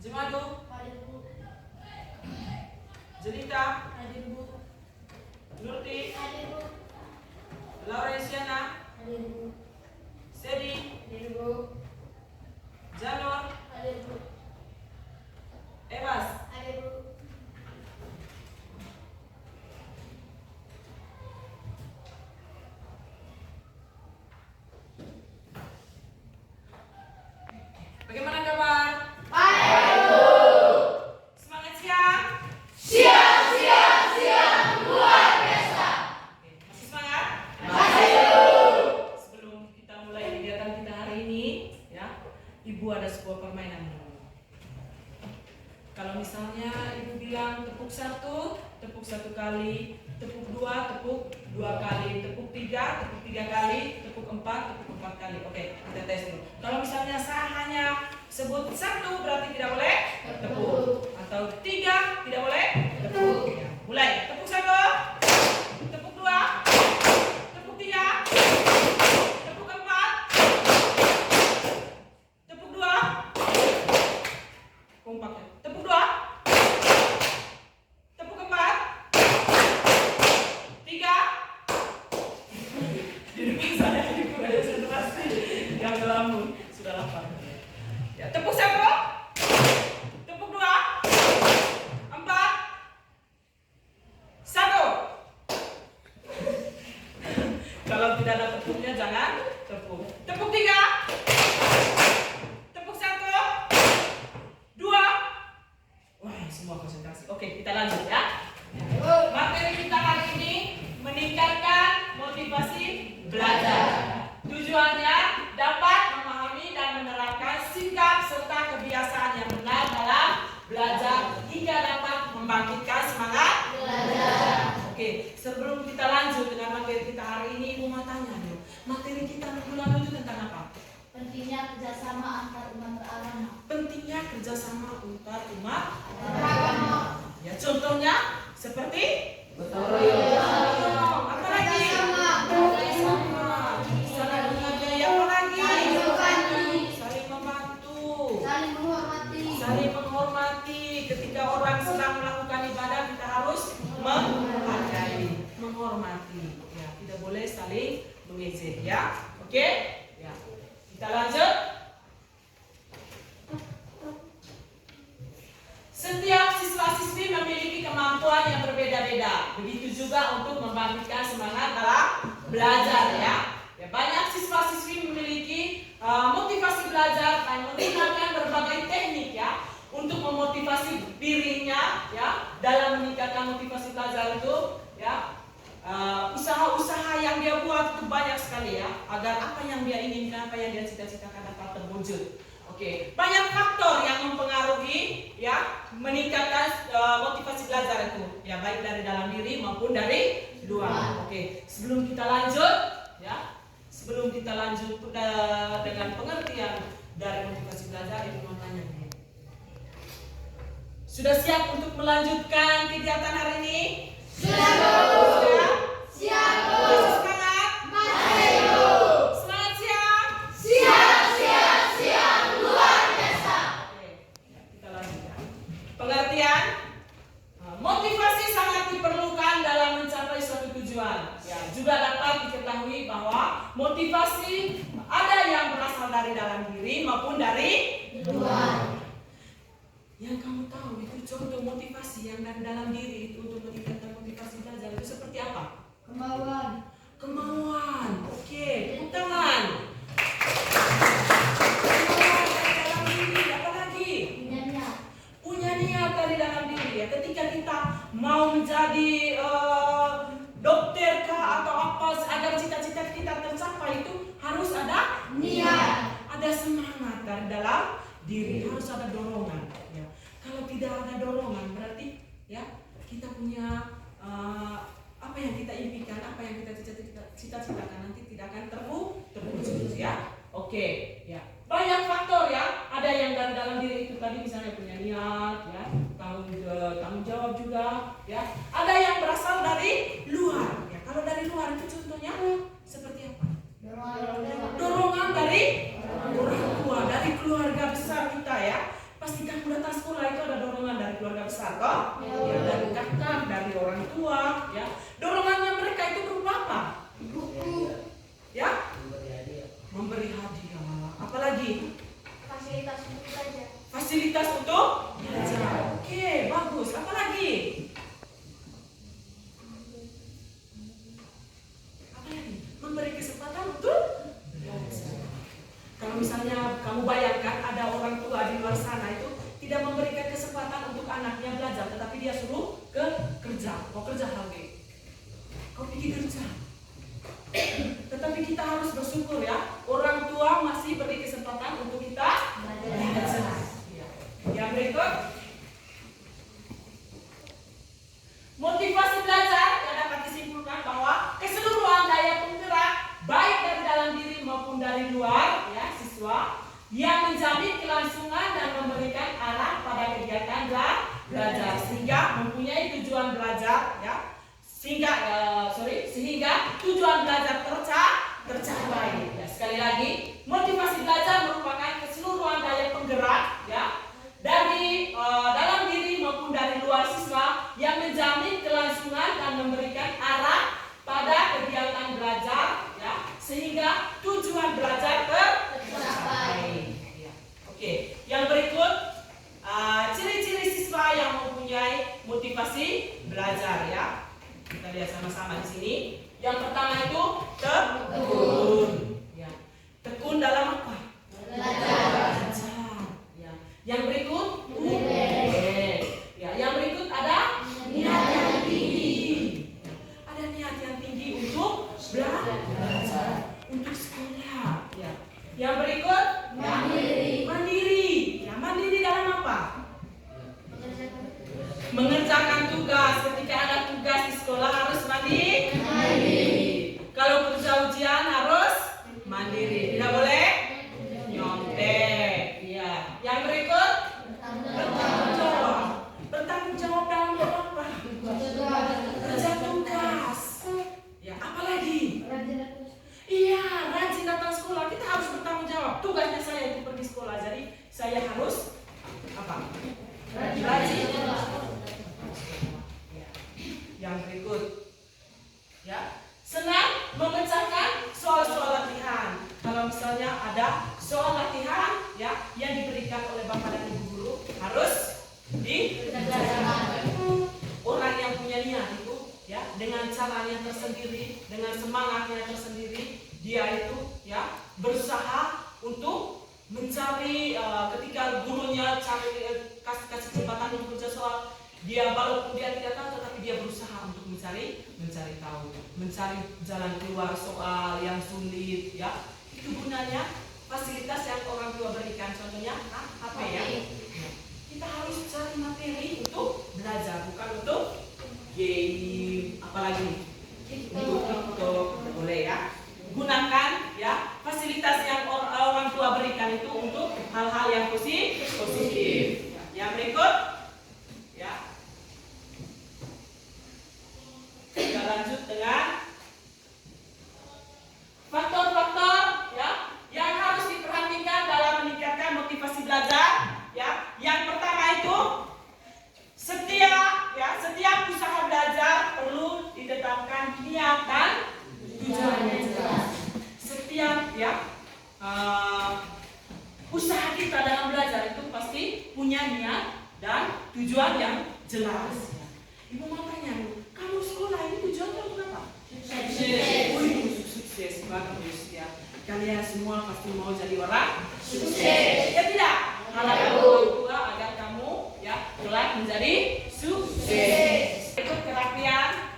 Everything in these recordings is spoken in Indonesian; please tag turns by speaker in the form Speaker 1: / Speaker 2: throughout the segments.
Speaker 1: Jemadu.
Speaker 2: Hadir Bu.
Speaker 1: Jelita.
Speaker 2: Hadir Bu.
Speaker 1: Nurti.
Speaker 2: Hadir Bu.
Speaker 1: Laurentiana.
Speaker 2: Hadir Bu.
Speaker 1: Sedi.
Speaker 2: Hadir Bu.
Speaker 1: Janor.
Speaker 2: Hadir Bu.
Speaker 1: Emas.
Speaker 2: Hadir Bu.
Speaker 1: Bagaimana kabar?
Speaker 2: Baik Bu.
Speaker 1: Semangat siang?
Speaker 2: Siap. Luar biasa.
Speaker 1: Masih semangat?
Speaker 2: Masih Bu.
Speaker 1: Sebelum kita mulai kegiatan kita hari ini, ya, Ibu ada sebuah permainan. Kalau misalnya Ibu bilang tepuk satu kali, tepuk dua kali, tepuk tiga kali, tepuk empat kali. Oke, kita tes dulu. Kalau misalnya saya hanya sebut satu berarti tidak boleh tepuk, atau tiga tidak boleh tepuk. Ya, mulai. Tepuk satu, tepuk dua, tepuk tiga, tepuk empat, tepuk dua, kompak ya. Tepuk dua, tepuk empat, tiga. Di depan saya Ibu ada konsentrasi yang ngelamun sudah lapar. Ya, tepuk satu, tepuk dua, empat, satu. Kalau tidak ada tepuknya jangan tepuk. Tepuk tiga, tepuk satu, dua. Wah, semua konsentrasi. Oke, kita lanjut ya. Materi kita hari ini meningkatkan motivasi belajar. Tujuannya dapat memahami dan menerapkan sikap serta kebiasaan yang benar dalam belajar hingga dapat membangkitkan semangat belajar. Oke, sebelum kita lanjut dengan materi kita hari ini, Ibu mau tanya dulu. Materi kita minggu lalu itu tentang apa?
Speaker 2: Pentingnya kerjasama antar umat beragama.
Speaker 1: Pentingnya kerjasama antar umat
Speaker 2: Beragama.
Speaker 1: ya, contohnya seperti
Speaker 2: Gotong royong.
Speaker 1: apa lagi?
Speaker 2: Kerjasama.
Speaker 1: Saling menghargai, apa lagi?
Speaker 2: Saling berbagi.
Speaker 1: Saling membantu,
Speaker 2: Saling menghormati.
Speaker 1: saling menghormati. Ketika orang sedang melakukan ibadah, kita harus menghargai, menghormati. Ya, tidak boleh saling mengejek ya. Oke? Ya. Kita lanjut. Setiap siswa-siswi memiliki kemampuan yang berbeda-beda. Begitu juga untuk membangkitkan semangat dalam belajar ya. Ya, banyak siswa-siswi memiliki motivasi belajar dan menggunakan berbagai teknik ya untuk memotivasi dirinya ya dalam meningkatkan motivasi belajar itu ya. Usaha-usaha yang dia buat itu banyak sekali ya agar apa yang dia inginkan, apa yang dia cita-citakan dapat terwujud. Oke, banyak faktor yang mempengaruhi ya meningkatkan motivasi belajar itu ya, baik dari dalam diri maupun dari luar. Oke, sebelum kita lanjut ya, dengan pengertian dari motivasi belajar, Ibu mau tanya nih. Sudah siap untuk melanjutkan kegiatan hari ini?
Speaker 2: Sudah.
Speaker 1: Sudah?
Speaker 2: Siap Bu.
Speaker 1: Masih semangat?
Speaker 2: Masih Bu.
Speaker 1: Semangat siang?
Speaker 2: Siap. Luar biasa.
Speaker 1: Oke, ya, kita lanjut ya. Pengertian, motivasi sangat diperlukan dalam mencapai suatu tujuan. Ya, juga dapat diketahui bahwa motivasi ada yang berasal dari dalam diri maupun dari
Speaker 2: Luar.
Speaker 1: Yang kamu tahu itu contoh motivasi yang dari dalam diri itu untuk meningkatkan motivasi belajar itu seperti apa?
Speaker 2: Kemauan.
Speaker 1: Kemauan. Oke, tepuk tangan. Kemauan dari dalam diri, apa lagi? Punya niat dari dalam diri ya. Ketika kita mau menjadi dokter kah atau apa agar cita-cita kita tercapai itu harus ada
Speaker 2: Niat.
Speaker 1: ada semangat dari dalam diri, harus ada dorongan ya. Kalau tidak ada dorongan berarti ya kita punya apa yang kita impikan, apa yang kita cita-citakan nanti tidak akan terwujud ya. Oke ya, banyak faktor ya. Ada yang dari dalam diri itu tadi misalnya punya niat ya, tanggung jawab juga ya. Ada yang berasal dari luar ya. Kalau dari luar itu contohnya seperti apa? Dorongan dari orang tua, dari keluarga besar kita ya. Pasti kamu datang keluarga besar kok? Ya, dari kakak, dari orang tua, ya. Dorongannya mereka itu berupa apa?
Speaker 2: Buku.
Speaker 1: Ya, memberi hadiah. Apalagi?
Speaker 2: Fasilitas untuk belajar.
Speaker 1: Fasilitas untuk belajar. Oke, bagus. Apalagi? Apalagi? Memberi kesempatan untuk belajar. Kalau misalnya kamu bayangkan ada orang tua di luar sana itu tidak memberikan kesempatan untuk anaknya belajar, tetapi dia suruh ke kerja. Mau kerja lagi? Kau pergi kerja. Tetapi kita harus bersyukur ya, orang tua masih beri kesempatan untuk kita belajar. Ya. Yang berikut, motivasi belajar yang dapat disimpulkan bahwa keseluruhan daya penggerak baik dari dalam diri maupun dari luar ya siswa yang menjamin kelangsungan dan memberikan arah pada kegiatan belajar sehingga mempunyai tujuan belajar ya sehingga tujuan belajar tercapai. Ya, sekali lagi, motivasi belajar merupakan keseluruhan daya penggerak ya dari dalam diri maupun dari luar siswa yang menjamin kelangsungan dan memberikan arah pada kegiatan belajar ya sehingga tujuan belajar tercapai. Ya. Oke, yang berikut ciri-ciri siswa yang mempunyai motivasi belajar ya. Kita lihat sama-sama di sini. Yang pertama itu tekun. Ya. Tekun dalam apa? Belajar. Ya. Yang berikut ya. Yang berikut ada niat yang tinggi. Ya. Ada niat yang tinggi untuk belajar, untuk sekolah. Ya. Yang berikut mandiri. Ya, mandiri dalam apa? Mengerjakan tugas. Ketika ada tugas di sekolah harus mandiri. Kalau kerja ujian harus mandiri. Tidak boleh nyontek. Ya. Yang berikut bertanggung jawab. Bertanggung jawab dalam apa? Kerja tugas. Ya. Apalagi? Iya, rajin datang sekolah. Kita harus bertanggung jawab. Tugasnya saya itu pergi sekolah. Jadi saya harus apa? Rajin. Yang berikut ya, senang mengerjakan soal-soal latihan. Kalau misalnya ada soal latihan ya yang diberikan oleh bapak dan ibu guru harus dikerjakan. Orang yang punya niat itu ya dengan caranya tersendiri, dengan semangatnya tersendiri, dia itu ya berusaha untuk mencari ketika gurunya kasih kesempatan untuk kerja soal, dia walaupun dia tidak tahu tetapi dia berusaha untuk mencari tahu, mencari jalan keluar soal yang sulit ya. Itu gunanya fasilitas yang orang tua berikan, contohnya HP ya. Kita harus cari materi untuk belajar, bukan untuk game apalagi untuk TikTok. Boleh ya. Gunakan ya fasilitas yang orang tua berikan itu untuk hal-hal yang positif. Yang berikut ya. Kita lanjut dengan faktor-faktor ya yang harus diperhatikan dalam meningkatkan motivasi belajar ya. Yang pertama itu setiap usaha belajar perlu ditetapkan niat dan tujuan yang jelas. Setiap ya usaha kita dalam belajar itu pasti punya niat dan tujuan yang jelas. Ibu mau tanya, kamu sekolah ini tujuannya untuk apa? Sukses, bagus ya. Kalian semua pasti mau jadi orang sukses. Ya tidak? Harapan orang tua agar kamu ya kelak menjadi sukses. Ikut kerapian.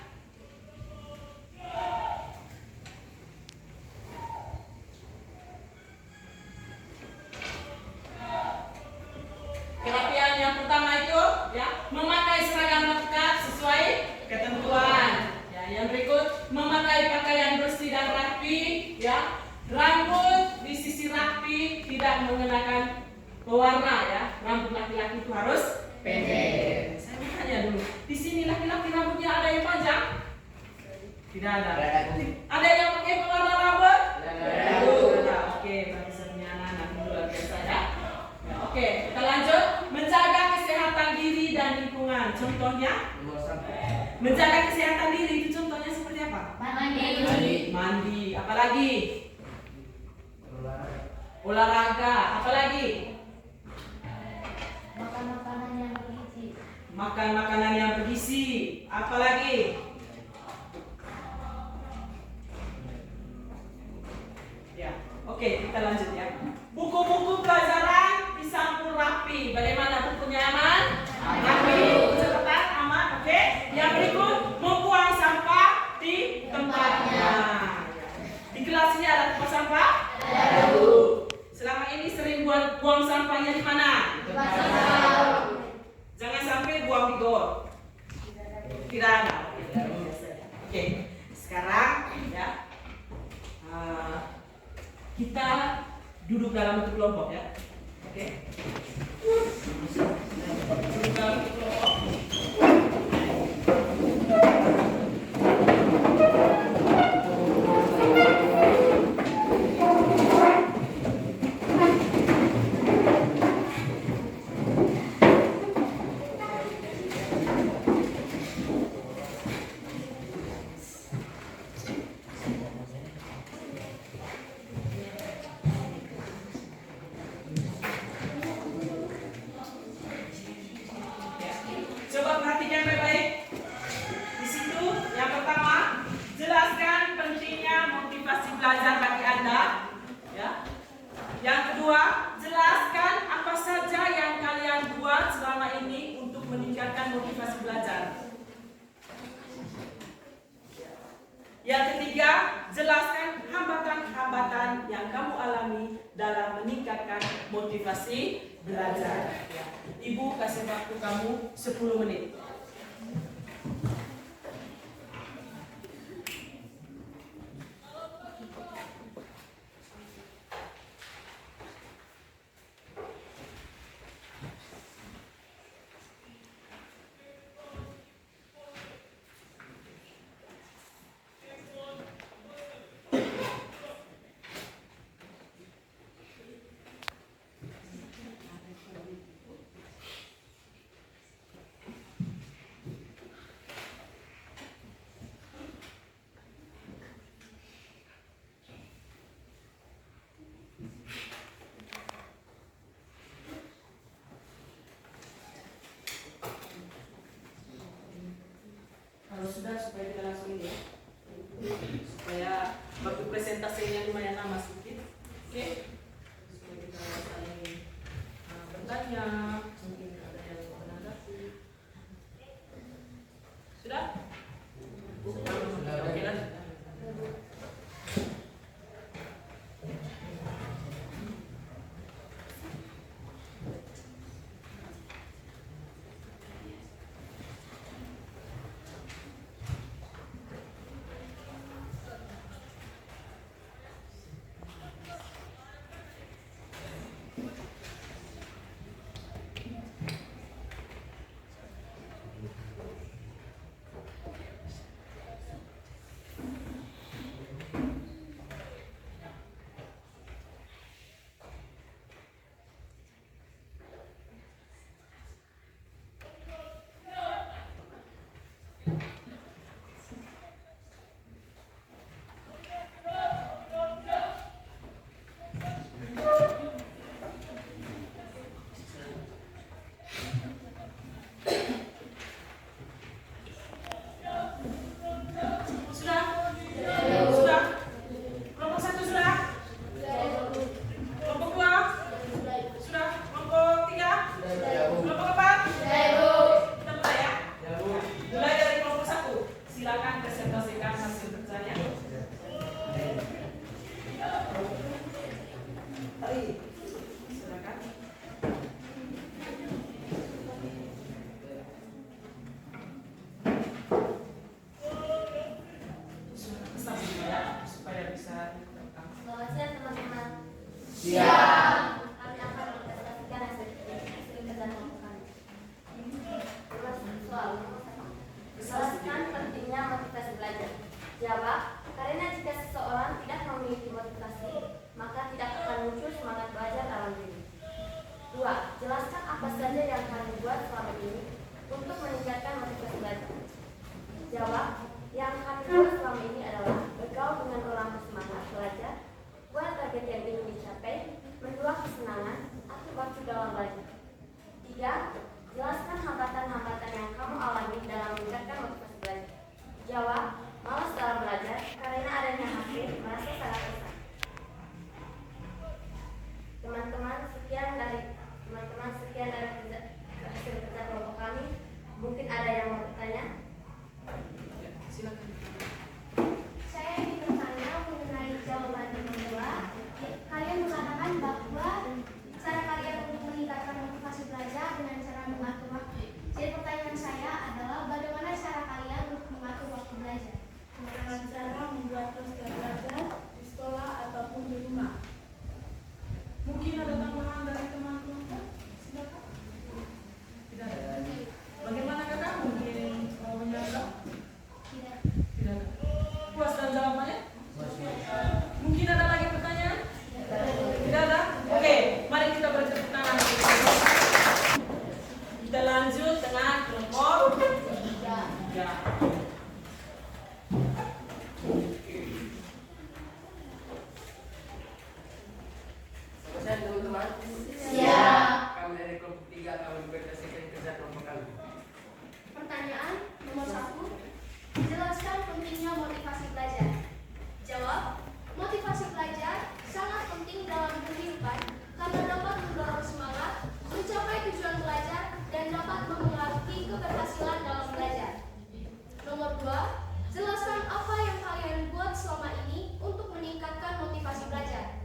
Speaker 1: Kerapian yang pertama itu ya memakai seragam lengkap sesuai ketentuan. Ya, yang berikut memakai pakaian bersih dan rapi. Ya, rambut disisir rapi, tidak mengenakan pewarna. Ya, rambut laki-laki itu harus pendek. Saya mau tanya dulu, di sini laki-laki rambutnya ada yang panjang? Tidak ada. Ada yang pakai pewarna rambut? Tidak. Oke, berarti saya punya anak-anak luar biasa ya. Oke, kita lanjut. Menjaga kesehatan diri dan lingkungan contohnya menjaga kesehatan diri itu contohnya seperti apa? Mandi. Apalagi? Olahraga. Apalagi?
Speaker 2: Makan makanan yang bergizi.
Speaker 1: Makan makanan yang bergizi. Apalagi? Ya, oke, kita lanjut ya. Buku-buku pelajaran disampul rapi. Bagaimana bukunya aman? Rapi, catatan aman, oke. Yang berikut membuang sampah di tempatnya. Di kelas ini ada tempat sampah? Ada. Selama ini sering buang sampahnya di mana? Jangan sampai buang di got. Tidak ada. Oke, sekarang ya kita duduk dalam bentuk kelompok ya. Oke. Duduk dalam bentuk kelompok. Coba perhatikan baik-baik. Di situ yang pertama, jelaskan pentingnya motivasi belajar bagi Anda. Ya. Yang kedua, jelaskan apa saja yang kalian buat selama ini untuk meningkatkan motivasi belajar. Yang ketiga, jelaskan hambatan-hambatan yang kamu alami dalam meningkatkan motivasi belajar. Ya. Ibu kasih waktu kamu 10 menit. Kalau sudah, supaya kita langsung ini ya, supaya waktu presentasinya lumayan lama sedikit. Oke, supaya kita saling bertanya, mungkin ada yang mau menanggapi. Sudah? Oke, lanjut.
Speaker 2: Jawab, karena jika seseorang tidak memiliki motivasi, maka tidak akan muncul semangat belajar dalam diri. 2. Jelaskan apa saja yang kalian buat selama ini untuk meningkatkan motivasi belajar? Jawab, yang kami buat selama ini adalah bergaul dengan orang bersemangat belajar, buat target yang ingin dicapai, mendua kesenangan, atur waktu dalam belajar. 3. Jelaskan hambatan-hambatan yang kamu alami dalam meningkatkan motivasi belajar. Jawab, malas dalam belajar karena adanya HP merasa sangat susah. Teman-teman, sekian dari hasil kerja kelompok kami. Mungkin ada yang mau bertanya?
Speaker 1: Ya, silakan.
Speaker 3: Saya ingin bertanya mengenai jawaban yang kedua. Kalian mengatakan bahwa cara kalian untuk meningkatkan motivasi belajar dengan cara mengatur waktu. Jadi pertanyaan saya adalah bagaimana cara kalian untuk mengatur waktu belajar?
Speaker 4: Dengan cara membuat poster belajar di sekolah ataupun di rumah.
Speaker 1: Mungkin ada tambahan dari teman-teman? Silakan. Tidak ada. Bagaimana kakak? Mungkin mau menjawab?
Speaker 3: Tidak.
Speaker 1: Tidak ada. Puas dan jawabannya? Mungkin ada lagi pertanyaan? Tidak ada? Oke, mari kita bertepuk tangan. Kita lanjut dengan kelompok 3.
Speaker 5: Siap teman-teman.
Speaker 3: Siap.
Speaker 5: Kami dari kelompok 3 akan mempresentasikan kerja kelompok kami.
Speaker 3: Pertanyaan nomor 1. Jelaskan pentingnya motivasi belajar. Jawab, motivasi belajar sangat penting dalam kehidupan karena dapat mendorong semangat, mencapai tujuan belajar, dan dapat mempengaruhi keberhasilan dalam belajar. Nomor 2. Jelaskan apa yang kalian buat selama ini untuk meningkatkan motivasi belajar.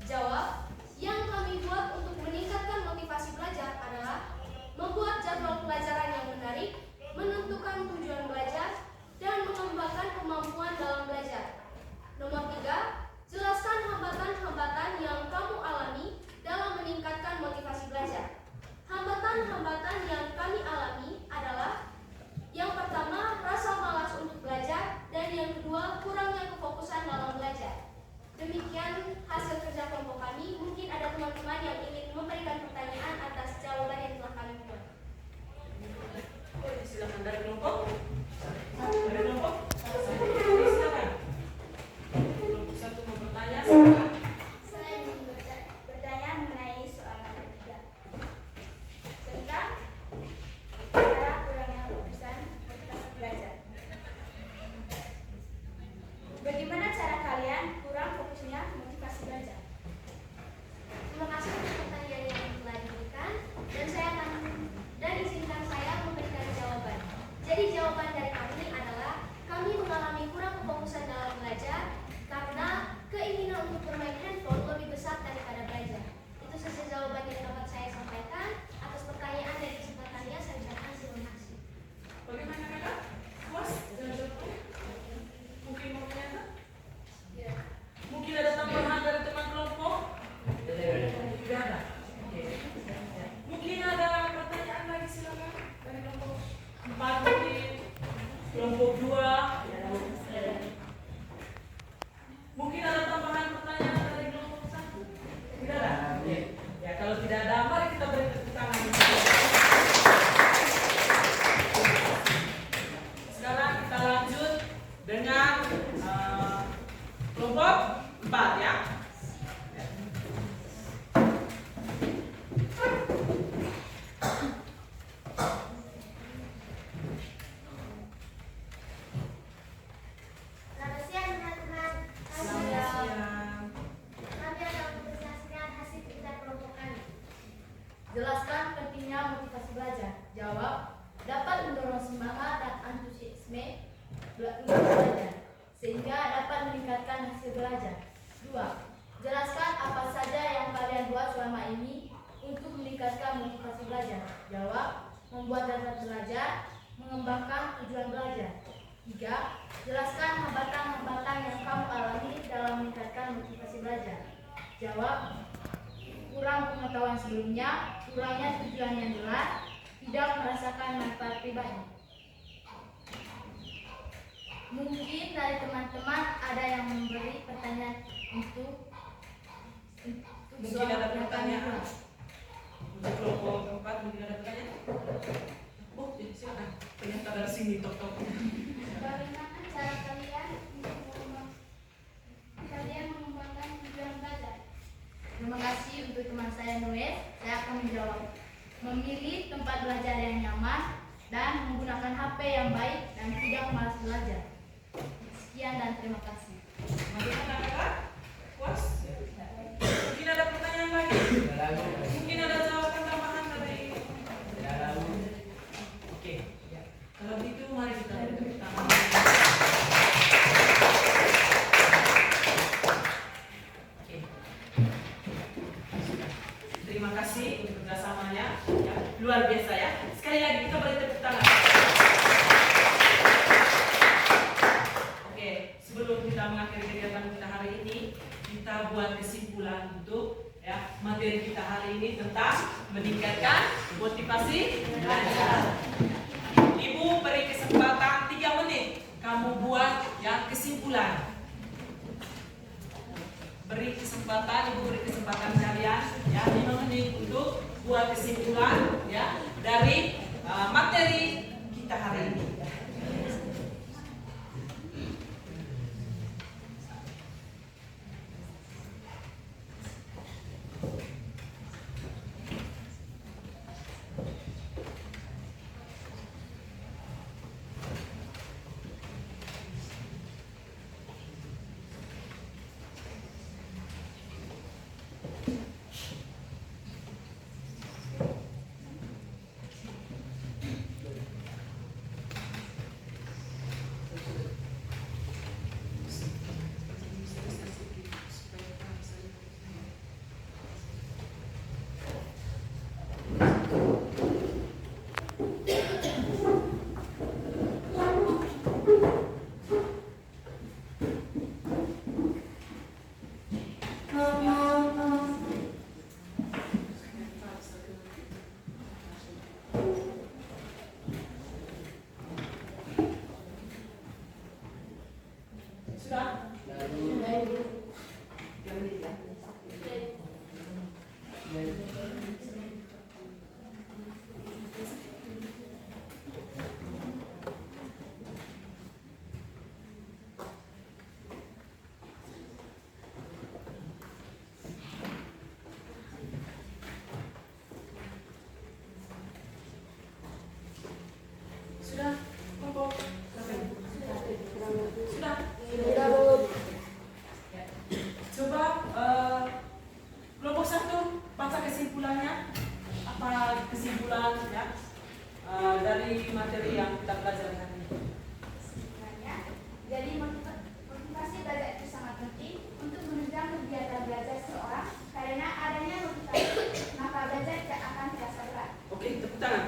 Speaker 3: Jawab, yang kami buat untuk meningkatkan motivasi belajar adalah membuat jadwal pelajaran yang menarik, menentukan tujuan belajar, dan mengembangkan kemampuan dalam belajar. Nomor 3, jelaskan hambatan-hambatan yang kamu alami dalam meningkatkan motivasi belajar. Hambatan-hambatan yang kami alami adalah yang pertama, rasa malas untuk belajar, dan yang kedua, kurangnya kefokusan dalam belajar. Demikian hasil kerja kelompok kami. Mungkin ada teman-teman yang ingin memberikan pertanyaan atas jawaban yang telah kami buat.
Speaker 1: Silakan dari kelompok. Dari kelompok. Silakan. Kelompok 1 mau bertanya, silakan.
Speaker 4: Saya ingin bertanya mengenai soal nomor 3 tentang cara kurangnya fokusan motivasi belajar. Bagaimana cara kalian kurang fokusnya motivasi belajar?
Speaker 3: Terima kasih untuk pertanyaan yang telah diberikan, dan izinkan saya memberikan jawaban. Jadi jawaban dari kami adalah kami mengalami kurang kefokusan dalam belajar karena keinginan untuk bermain handphone lebih besar daripada belajar. Itu saja jawaban yang dapat saya sampaikan. Atas pertanyaan dan kesempatannya saya ucapkan terima kasih.
Speaker 1: Bagaimana kakak? Puas? Mungkin mau bertanya?
Speaker 4: Ya.
Speaker 1: Mungkin ada tambahan dari teman kelompok? Tidak ada. Oke. Mungkin ada pertanyaan lagi, silakan dari kelompok 4 mungkin, kelompok 2. Mungkin ada tambahan pertanyaan dari kelompok 1? Tidak ada. Oke. Ya, kalau tidak ada, mari kita beri tepuk tangan. Sekarang kita lanjut dengan kelompok 4 ya.
Speaker 3: Selamat siang teman-teman.
Speaker 1: Selamat siang.
Speaker 3: Kami akan mempresentasikan hasil kerja kelompok kami.
Speaker 6: Jelaskan pentingnya motivasi belajar. Jawab, dapat mendorong semangat dan antusiasme untuk belajar, sehingga dapat meningkatkan hasil belajar. 2. Jelaskan apa saja yang kalian buat selama ini untuk meningkatkan motivasi belajar. Jawab, membuat daftar belajar, mengembangkan tujuan belajar. 3. Jelaskan hambatan-hambatan yang kamu alami dalam meningkatkan motivasi belajar. Jawab, kurang pengetahuan sebelumnya, kurangnya tujuan yang jelas, tidak merasakan manfaat pribadi. Mungkin dari teman-teman ada yang memberi pertanyaan untuk
Speaker 1: Mungkin
Speaker 6: soal
Speaker 1: ada
Speaker 6: yang kami
Speaker 1: pertanyaan.
Speaker 6: buat.
Speaker 1: Untuk kelompok 4 mungkin ada pertanyaan. Oh, silakan. dari sini tok-tok.
Speaker 3: Bagaimana cara kalian mengembangkan tujuan belajar?
Speaker 6: Terima kasih untuk teman saya Noel. Saya akan menjawab. Memilih tempat belajar yang nyaman dan menggunakan HP yang baik dan tidak malas belajar. Sekian dan terima kasih.
Speaker 1: Bagaimana kakak? Puas? Mungkin ada pertanyaan lagi? Mungkin ada jawaban tambahan dari? Oke. Ya. Kalau gitu mari kita tepuk tangan. Oke. Terima kasih untuk kerjasamanya. Ya. Luar biasa ya. Sekali lagi kita beri tepuk tangan. Oke, sebelum kita mengakhiri kegiatan kita hari ini, kita buat kesimpulan untuk materi kita hari ini tentang meningkatkan motivasi belajar. Ibu beri kesempatan 3 menit, kamu buat kesimpulan. Beri kesempatan, ibu beri kesempatan kalian 5 menit untuk buat kesimpulan dari materi kita hari ini. Sudah? Sudah? Kelompok? Sudah? Ya. Coba kelompok 1 baca kesimpulannya. Apa kesimpulan dari materi yang kita pelajari hari ini?
Speaker 3: Sebenarnya, jadi motivasi belajar itu sangat penting untuk menunjang kegiatan belajar seseorang karena adanya motivasi maka belajar tidak akan terasa berat.
Speaker 1: Oke, tepuk tangan.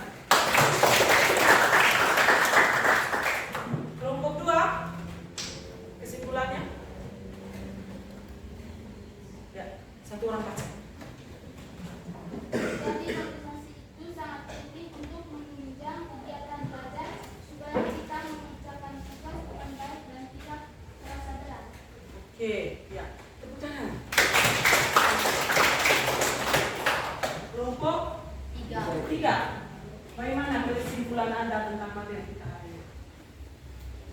Speaker 1: Kelompok 2 kesimpulannya. Ya, 1 orang baca.
Speaker 3: Jadi motivasi itu sangat penting untuk menunjang kegiatan belajar supaya kita mengerjakan tugas dengan baik dan tidak terasa berat.
Speaker 1: Oke, ya, tepuk tangan. Kelompok 3. Bagaimana kesimpulan Anda tentang materi kita hari ini?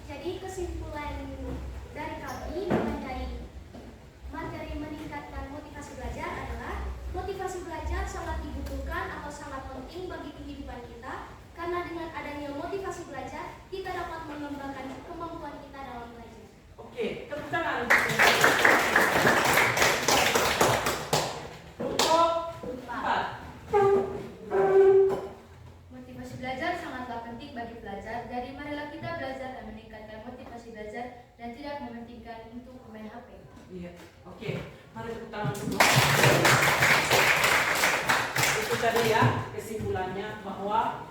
Speaker 3: Jadi kesimpulan dari kami mengenai materi meningkatkan motivasi belajar adalah motivasi belajar sangat dibutuhkan atau sangat penting bagi kehidupan kita karena dengan adanya motivasi belajar kita dapat mengembangkan kemampuan kita dalam belajar.
Speaker 1: Oke, tepuk tangan. Kelompok 4.
Speaker 6: Motivasi belajar sangatlah penting bagi pelajar. Jadi marilah kita belajar dan meningkatkan motivasi belajar dan tidak mementingkan untuk main HP.
Speaker 1: Iya, oke. Mari tepuk tangan semua. Itu tadi kesimpulannya bahwa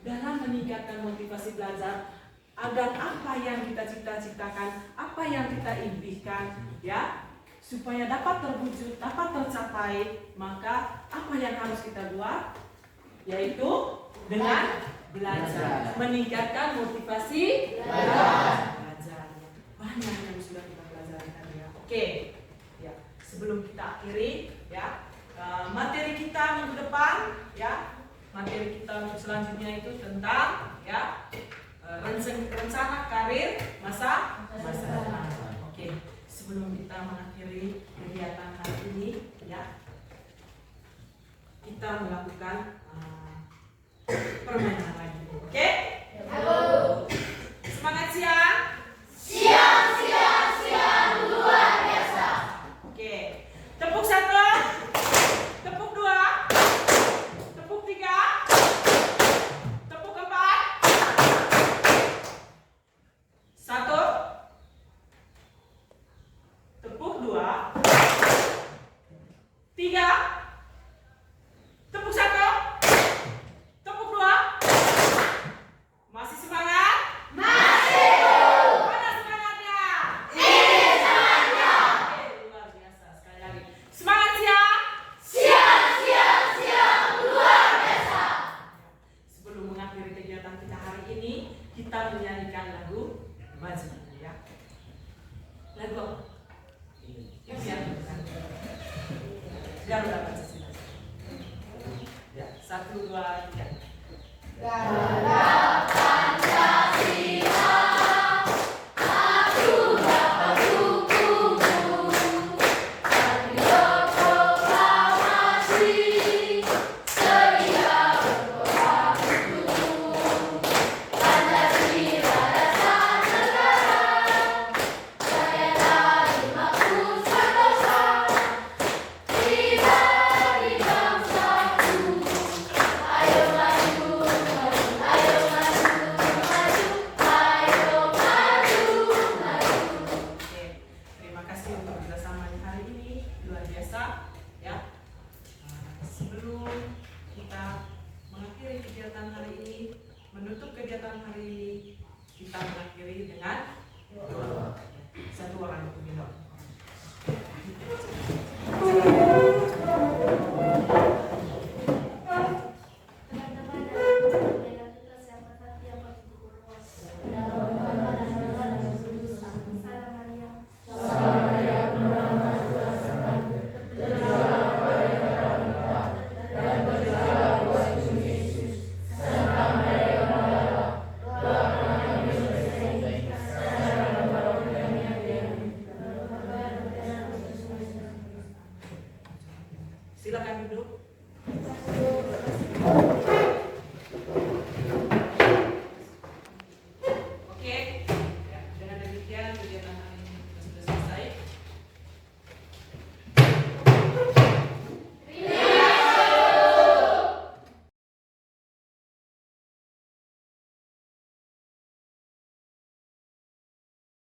Speaker 1: dalam meningkatkan motivasi belajar agar apa yang kita cita-citakan, apa yang kita impikan, supaya dapat terwujud, dapat tercapai, maka apa yang harus kita buat? Yaitu dengan belajar, meningkatkan motivasi belajar. Banyak yang sudah kita pelajari tadi ya. Oke, sebelum kita akhiri materi kita minggu depan materi kita selanjutnya itu tentang rencana karir masa depan. Oke, sebelum kita mengakhiri kegiatan hari ini, ya, kita melakukan permainan lagi. Oke? Semangat siang. Siang luar biasa. Oke, tepuk 1, tepuk 2, tepuk 3, tepuk 4. 1, tepuk 2, 3, tepuk 1, tepuk 2. Masih semangat? Masih. Mana semangatnya? Ini semangatnya. Oke, luar biasa. Sekali lagi. Semangat siang. Siang luar biasa. Sebelum mengakhiri kegiatan kita hari ini, kita menyanyikan lagu Maju, ya. Lagu apa? Garuda Pancasila. Ya, 1, 2, 3. Oke, terima kasih untuk kerjasamanya hari ini, luar biasa, ya. Sebelum kita mengakhiri kegiatan hari ini, menutup kegiatan hari ini, kita mengakhiri dengan